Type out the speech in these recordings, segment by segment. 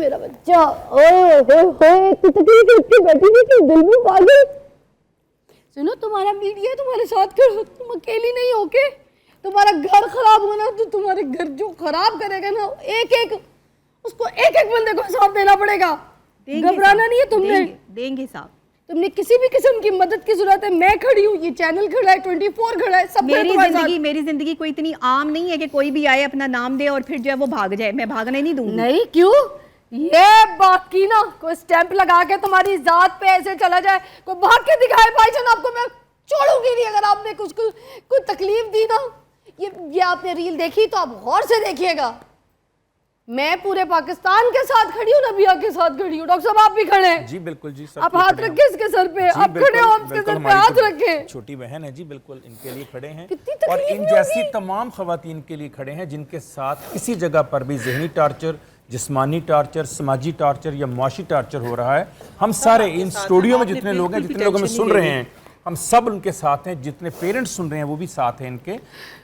मेरा बच्चा। ओए तू तकलीफ इतनी बैठी थी कि दिल में पागल। सुनो, तुम्हारा मीडिया तुम्हारे साथ खड़ा, तुम अकेली नहीं हो के। तुम्हारा घर खराब होना तो तुम्हारे घर जो खराब करेगा ना, उसको एक एक बंदे को हिसाब देना पड़ेगा। घबराना नहीं है तुमने। देंगे साहब। तुमने किसी भी किस्म की मदद की जरूरत है, मैं खड़ी हूँ, ये चैनल खड़ा है, 24 खड़ा है, सब मेरी जिंदगी कोई इतनी आम नहीं है कि कोई भी आए अपना नाम दे और फिर जो है वो भाग जाए। मैं भागने नहीं दूंगी। नहीं, क्यों? ये बात की ना, कोई स्टैंप लगा के तुम्हारी जात पे ऐसे चला जाए, कोई भाग के दिखाए, भाईजान आपको मैं छोड़ूंगी नहीं अगर आपने कुछ तकलीफ दी ना। ये आपने रील देखी तो आप गौर से देखिएगा। मैं पूरे पाकिस्तान के साथ खड़ी हूँ, नबिया के साथ खड़ी हूँ। डॉक्टर साहब आप भी खड़े हैं। जी बिल्कुल जी। आप हाथ रखे इसके सर पे, आप खड़े हो, आप इसके सर पे हाथ रखे। छोटी बहन है जी, बिल्कुल इनके लिए खड़े हैं कितनी और तकलीफ इन जैसी तमाम खवातीन के लिए खड़े हैं जिनके साथ किसी जगह पर भी जहनी टार्चर, जिस्मानी टार्चर, समाजी टार्चर या मुआशी टार्चर हो रहा है। हम सारे इन स्टूडियो में जितने लोग हैं, जितने लोग हमें सुन रहे हैं, हम सब उनके साथ हैं। जितने पेरेंट्स सुन रहे हैं वो भी साथ हैं इनके।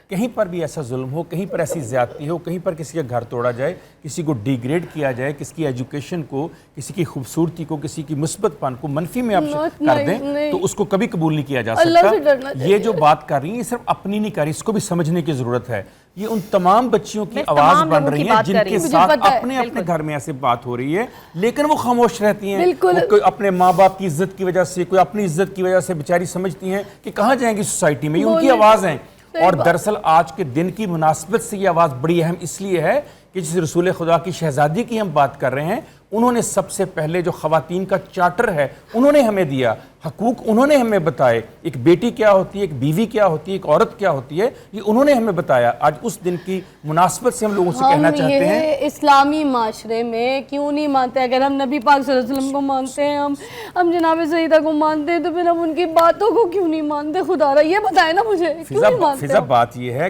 कहीं पर भी ऐसा जुल्म हो, कहीं पर ऐसी ज्यादती हो, कहीं पर किसी का घर तोड़ा जाए, किसी को डिग्रेड किया जाए, किसी की एजुकेशन को, किसी की खूबसूरती को, किसी की मुस्बतपन को मनफी में आप कर दें तो उसको कभी कबूल नहीं किया जा सकता। ये जो बात कर रही है ये सिर्फ अपनी नहीं कर रही, इसको भी समझने की जरूरत है। ये उन तमाम बच्चियों की आवाज बन रही है जिनके साथ अपने अपने घर में ऐसे बात हो रही है, लेकिन वो खामोश रहती हैं। कोई अपने माँ बाप की इज्जत की वजह से, कोई अपनी इज्जत की वजह से बेचारी समझती हैं कि कहाँ जाएंगी सोसाइटी में। ये उनकी आवाज है। और दरअसल आज के दिन की मुनासिबत से ये आवाज़ बड़ी अहम इसलिए है कि जिस रसूल खुदा की शहजादी की हम बात कर रहे हैं, उन्होंने सबसे पहले जो खवातीन का चार्टर है उन्होंने हमें दिया, हकूक उन्होंने हमें बताए। एक बेटी क्या होती है, एक बीवी क्या होती है, एक औरत क्या होती है, ये उन्होंने हमें बताया। आज उस दिन की मुनासिबत से हम लोगों से कहना चाहते हैं, इस्लामी माशरे में क्यों नहीं मानते? अगर हम नबी पाक सल्लल्लाहु अलैहि वसल्लम को मानते हैं, हम जनाब सईदा को मानते हैं, तो फिर हम उनकी बातों को क्यों नहीं मानते? खुदारा ये बताए ना मुझे, क्यों नहीं मानते? बात ये है